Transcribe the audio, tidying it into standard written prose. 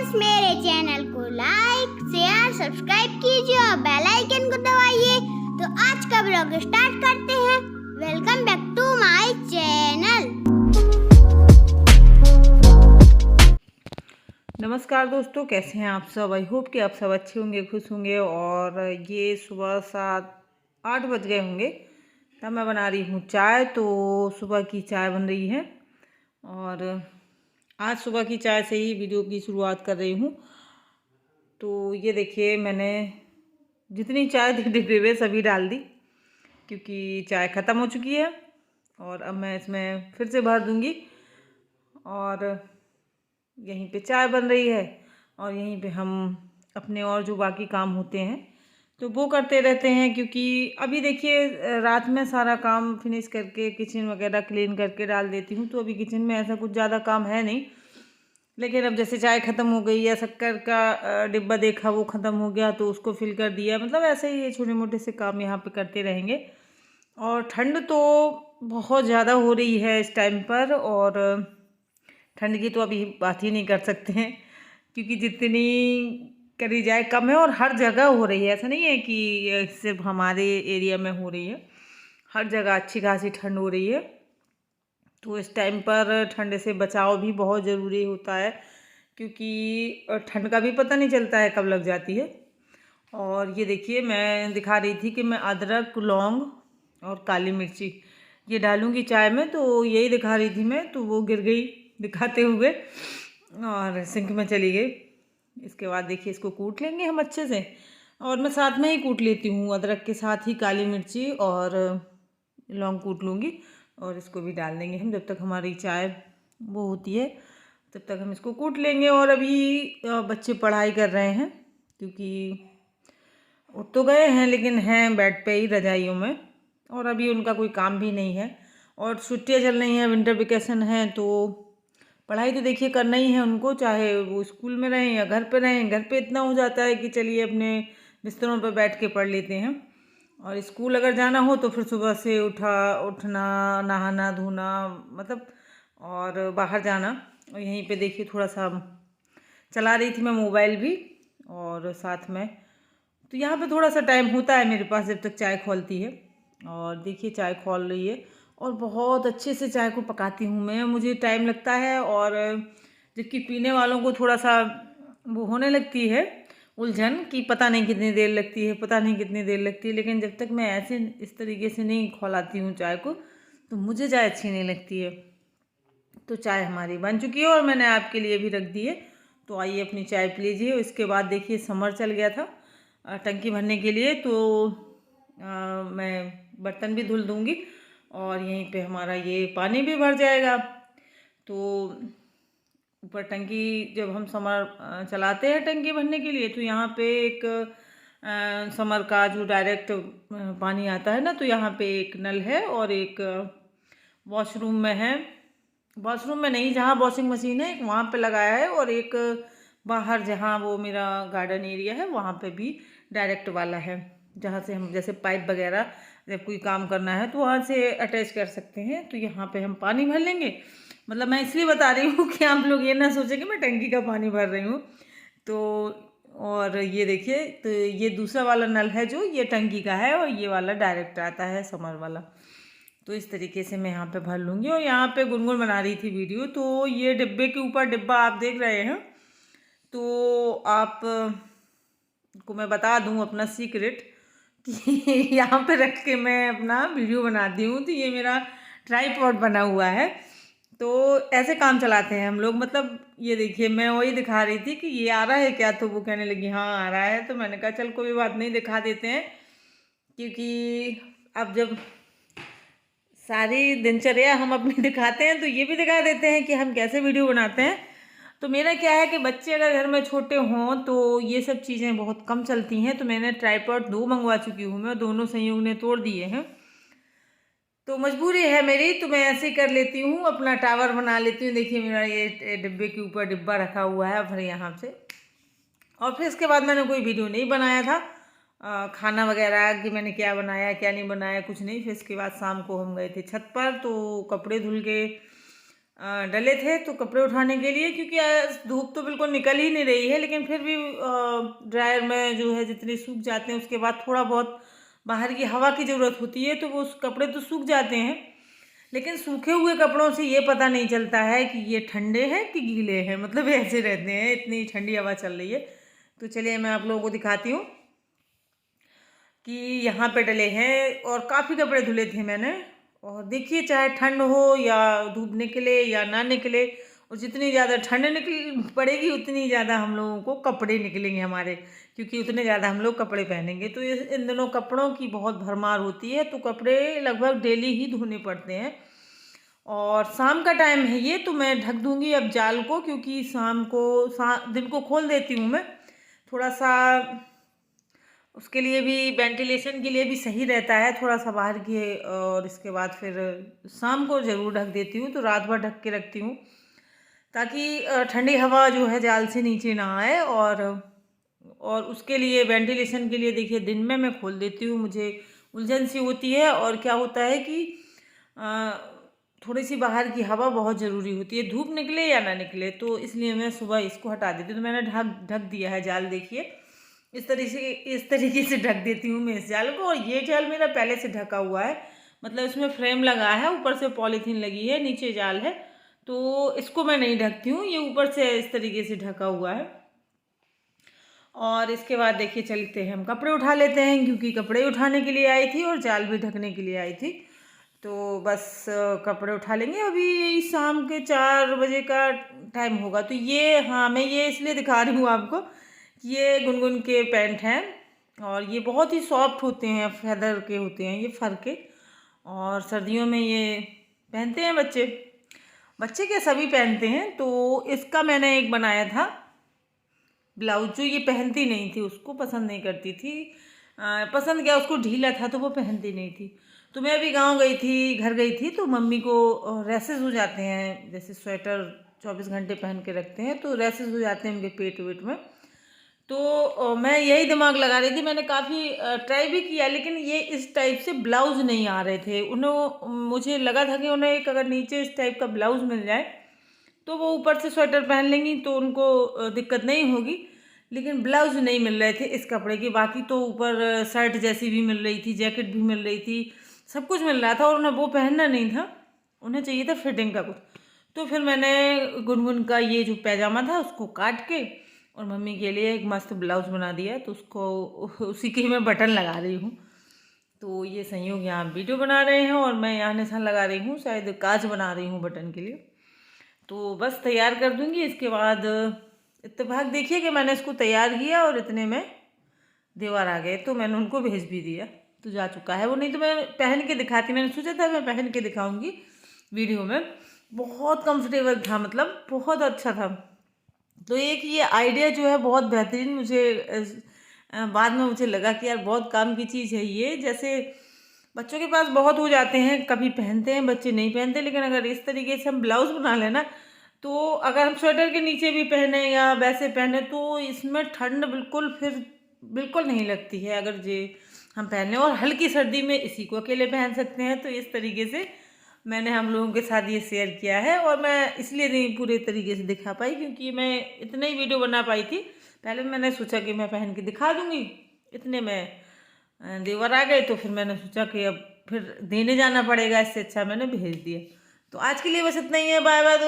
Guys, मेरे channel को like share subscribe कीजिए और बेल आइकन को दबाइए। तो आज का ब्लॉग स्टार्ट करते हैं। Welcome back to my channel. नमस्कार दोस्तों, कैसे हैं आप सब। आई होप कि आप सब अच्छे होंगे, खुश होंगे। और ये सुबह 7-8 बज गए होंगे तब मैं बना रही हूँ चाय। तो सुबह की चाय बन रही है और आज सुबह की चाय से ही वीडियो की शुरुआत कर रही हूँ। तो ये देखिए, मैंने जितनी चाय थी डिब्बे में सभी डाल दी क्योंकि चाय ख़त्म हो चुकी है। और अब मैं इसमें फिर से भर दूँगी और यहीं पे चाय बन रही है और यहीं पे हम अपने और जो बाकी काम होते हैं तो वो करते रहते हैं। क्योंकि अभी देखिए, रात में सारा काम फिनिश करके किचन वगैरह क्लीन करके डाल देती हूँ। तो अभी किचन में ऐसा कुछ ज़्यादा काम है नहीं, लेकिन अब जैसे चाय ख़त्म हो गई या शक्कर का डिब्बा देखा वो ख़त्म हो गया तो उसको फिल कर दिया। मतलब ऐसे ही छोटे मोटे से काम यहाँ पे करते रहेंगे। और ठंड तो बहुत ज़्यादा हो रही है इस टाइम पर, और ठंड की तो अभी बात ही नहीं कर सकते हैं क्योंकि जितनी करी जाए कम है। और हर जगह हो रही है, ऐसा नहीं है कि सिर्फ हमारे एरिया में हो रही है, हर जगह अच्छी खासी ठंड हो रही है। तो इस टाइम पर ठंड से बचाव भी बहुत ज़रूरी होता है क्योंकि ठंड का भी पता नहीं चलता है कब लग जाती है। और ये देखिए, मैं दिखा रही थी कि मैं अदरक, लौंग और काली मिर्ची ये डालूंगी चाय में, तो यही दिखा रही थी मैं। तो वो गिर गई दिखाते हुए और सिंक में चली गई। इसके बाद देखिए, इसको कूट लेंगे हम अच्छे से। और मैं साथ में ही कूट लेती हूँ, अदरक के साथ ही काली मिर्ची और लौंग कूट लूँगी और इसको भी डाल देंगे हम। जब तक हमारी चाय वो होती है तब तक हम इसको कूट लेंगे। और अभी बच्चे पढ़ाई कर रहे हैं क्योंकि उठ तो गए हैं लेकिन हैं बेड पे ही रजाइयों में, और अभी उनका कोई काम भी नहीं है और छुट्टियां चल रही हैं, विंटर वेकेशन है। तो पढ़ाई तो देखिए करना ही है उनको, चाहे वो स्कूल में रहें या घर पे रहें। घर पे इतना हो जाता है कि चलिए अपने बिस्तरों पर बैठ के पढ़ लेते हैं, और स्कूल अगर जाना हो तो फिर सुबह से उठना, नहाना धोना, मतलब और बाहर जाना। और यहीं पे देखिए थोड़ा सा चला रही थी मैं मोबाइल भी, और साथ में तो यहाँ पे थोड़ा सा टाइम होता है मेरे पास जब तक चाय खौलती है। और देखिए चाय खौल रही है और बहुत अच्छे से चाय को पकाती हूँ मैं, मुझे टाइम लगता है। और जबकि पीने वालों को थोड़ा सा वो होने लगती है उलझन कि पता नहीं कितनी देर लगती है, पता नहीं कितनी देर लगती है। लेकिन जब तक मैं ऐसे इस तरीके से नहीं खौलाती हूँ चाय को तो मुझे चाय अच्छी नहीं लगती है। तो चाय हमारी बन चुकी है और मैंने आपके लिए भी रख दी है। तो आइए अपनी चाय पी लीजिए। इसके बाद देखिए समर चल गया था टंकी भरने के लिए, तो मैं बर्तन भी धुल दूँगी और यहीं पे हमारा ये पानी भी भर जाएगा। तो ऊपर टंकी जब हम समर चलाते हैं टंकी भरने के लिए, तो यहाँ पे एक समर का जो डायरेक्ट पानी आता है ना, तो यहाँ पे एक नल है और एक वॉशरूम में है। वॉशरूम में नहीं, जहाँ वॉशिंग मशीन है एक वहाँ पे लगाया है, और एक बाहर जहाँ वो मेरा गार्डन एरिया है वहाँ पे भी डायरेक्ट वाला है, जहाँ से हम जैसे पाइप वगैरह जब कोई काम करना है तो वहाँ से अटैच कर सकते हैं। तो यहाँ पे हम पानी भर लेंगे। मतलब मैं इसलिए बता रही हूँ कि आप लोग ये ना सोचें कि मैं टंकी का पानी भर रही हूँ। तो और ये देखिए, तो ये दूसरा वाला नल है जो ये टंकी का है, और ये वाला डायरेक्ट आता है समर वाला। तो इस तरीके से मैं यहाँ पे भर लूँगी। और यहाँ पे गुनगुन बना रही थी वीडियो, तो ये डिब्बे के ऊपर डिब्बा आप देख रहे हैं। तो आप को मैं बता दूँ अपना सीक्रेट कि यहाँ पे रख के मैं अपना वीडियो बनाती हूँ। तो ये मेरा ट्राइपॉड बना हुआ है। तो ऐसे काम चलाते हैं हम लोग। मतलब ये देखिए, मैं वही दिखा रही थी कि ये आ रहा है क्या, तो वो कहने लगी हाँ आ रहा है। तो मैंने कहा चल कोई बात नहीं, दिखा देते हैं। क्योंकि अब जब सारी दिनचर्या हम अपनी दिखाते हैं तो ये भी दिखा देते हैं कि हम कैसे वीडियो बनाते हैं। तो मेरा क्या है कि बच्चे अगर घर में छोटे हों तो ये सब चीज़ें बहुत कम चलती हैं। तो मैंने ट्राइपॉड 2 मंगवा चुकी हूँ मैं, दोनों संयोग ने तोड़ दिए हैं। तो मजबूरी है मेरी, तो मैं ऐसे ही कर लेती हूँ, अपना टावर बना लेती हूँ। देखिए मेरा ये डिब्बे के ऊपर डिब्बा रखा हुआ है फिर यहाँ से। और फिर इसके बाद मैंने कोई वीडियो नहीं बनाया था खाना वगैरह कि मैंने क्या बनाया क्या नहीं बनाया, कुछ नहीं। फिर इसके बाद शाम को हम गए थे छत पर, तो कपड़े धुल के डले थे तो कपड़े उठाने के लिए, क्योंकि आज धूप तो बिल्कुल निकल ही नहीं रही है, लेकिन फिर भी ड्रायर में जो है जितने सूख जाते हैं उसके बाद थोड़ा बहुत बाहर की हवा की ज़रूरत होती है, तो वो कपड़े तो सूख जाते हैं। लेकिन सूखे हुए कपड़ों से ये पता नहीं चलता है कि ये ठंडे हैं कि गीले हैं, मतलब ऐसे रहते हैं, इतनी ठंडी हवा चल रही है। तो चलिए मैं आप लोगों को दिखाती हूँ कि यहाँ पे डले हैं और काफ़ी कपड़े धुले थे मैंने। और देखिए, चाहे ठंड हो या धूप निकले या ना निकले, और जितनी ज़्यादा ठंड निकल पड़ेगी उतनी ज़्यादा हम लोगों को कपड़े निकलेंगे हमारे, क्योंकि उतने ज़्यादा हम लोग कपड़े पहनेंगे। तो इन दिनों कपड़ों की बहुत भरमार होती है, तो कपड़े लगभग डेली ही धोने पड़ते हैं। और शाम का टाइम है ये, तो मैं ढक दूँगी अब जाल को, क्योंकि शाम को दिन को खोल देती हूँ मैं, थोड़ा सा उसके लिए भी, वेंटिलेशन के लिए भी सही रहता है थोड़ा सा बाहर की। और इसके बाद फिर शाम को ज़रूर ढक देती हूँ, तो रात भर ढक के रखती हूँ ताकि ठंडी हवा जो है जाल से नीचे ना आए। और उसके लिए, वेंटिलेशन के लिए देखिए दिन में मैं खोल देती हूँ, मुझे उलझन सी होती है। और क्या होता है कि थोड़ी सी बाहर की हवा बहुत ज़रूरी होती है, धूप निकले या ना निकले, तो इसलिए मैं सुबह इसको हटा देती हूँ। तो मैंने ढक दिया है जाल, देखिए इस तरीके से ढक देती हूँ मैं इस जाल को। और ये जाल मेरा पहले से ढका हुआ है, मतलब इसमें फ्रेम लगा है, ऊपर से पॉलीथीन लगी है, नीचे जाल है, तो इसको मैं नहीं ढकती हूँ, ये ऊपर से इस तरीके से ढका हुआ है। और इसके बाद देखिए चलते हैं, हम कपड़े उठा लेते हैं, क्योंकि कपड़े उठाने के लिए आई थी और जाल भी ढकने के लिए आई थी। तो बस कपड़े उठा लेंगे। अभी यही शाम के 4 बजे का टाइम होगा। तो ये, हाँ, मैं ये इसलिए दिखा रही हूँ आपको, ये गुनगुन के पैंट हैं और ये बहुत ही सॉफ्ट होते हैं, फैदर के होते हैं ये, फर के। और सर्दियों में ये पहनते हैं बच्चे क्या, सभी पहनते हैं। तो इसका मैंने एक बनाया था ब्लाउज, जो ये पहनती नहीं थी, उसको पसंद नहीं करती थी। पसंद क्या, उसको ढीला था तो वो पहनती नहीं थी। तो मैं अभी गांव गई थी, घर गई थी, तो मम्मी को रैसेस हो जाते हैं, जैसे स्वेटर 24 घंटे पहन के रखते हैं तो रैसेस हो जाते हैं उनके पेट वेट में। तो मैं यही दिमाग लगा रही थी, मैंने काफ़ी ट्राई भी किया, लेकिन ये इस टाइप से ब्लाउज़ नहीं आ रहे थे मुझे लगा था कि उन्हें एक अगर नीचे इस टाइप का ब्लाउज़ मिल जाए तो वो ऊपर से स्वेटर पहन लेंगी तो उनको दिक्कत नहीं होगी। लेकिन ब्लाउज़ नहीं मिल रहे थे इस कपड़े के, बाकी तो ऊपर शर्ट जैसी भी मिल रही थी, जैकेट भी मिल रही थी, सब कुछ मिल रहा था, और उन्हें वो पहनना नहीं था, उन्हें चाहिए था फिटिंग का कुछ। तो फिर मैंने गुनगुन का ये जो पैजामा था उसको काट के और मम्मी के लिए एक मस्त ब्लाउज़ बना दिया, तो उसको उसी के मैं बटन लगा रही हूँ। तो ये संयोग यहाँ वीडियो बना रहे हैं और मैं यहाँ निशान लगा रही हूँ, शायद काज बना रही हूँ बटन के लिए। तो बस तैयार कर दूँगी। इसके बाद इत्तेफाक देखिए कि मैंने इसको तैयार किया और इतने में देवर आ गए, तो मैंने उनको भेज भी दिया, तो जा चुका है वो। नहीं तो मैं पहन के दिखाती, मैंने सोचा था मैं पहन के दिखाऊंगी वीडियो में। बहुत कंफर्टेबल था, मतलब बहुत अच्छा था। तो एक ये आइडिया जो है बहुत बेहतरीन, मुझे बाद में मुझे लगा कि यार बहुत काम की चीज़ है ये। जैसे बच्चों के पास बहुत हो जाते हैं, कभी पहनते हैं बच्चे, नहीं पहनते, लेकिन अगर इस तरीके से हम ब्लाउज़ बना लेना, तो अगर हम स्वेटर के नीचे भी पहने या वैसे पहने तो इसमें ठंड बिल्कुल नहीं लगती है अगर ये हम पहने। और हल्की सर्दी में इसी को अकेले पहन सकते हैं। तो इस तरीके से मैंने हम लोगों के साथ ये शेयर किया है, और मैं इसलिए नहीं पूरे तरीके से दिखा पाई क्योंकि मैं इतना ही वीडियो बना पाई थी। पहले मैंने सोचा कि मैं पहन के दिखा दूँगी, इतने में देवर आ गए, तो फिर मैंने सोचा कि अब फिर देने जाना पड़ेगा, इससे अच्छा मैंने भेज दिया। तो आज के लिए बस इतना ही है। बाय बाय दोस्तों।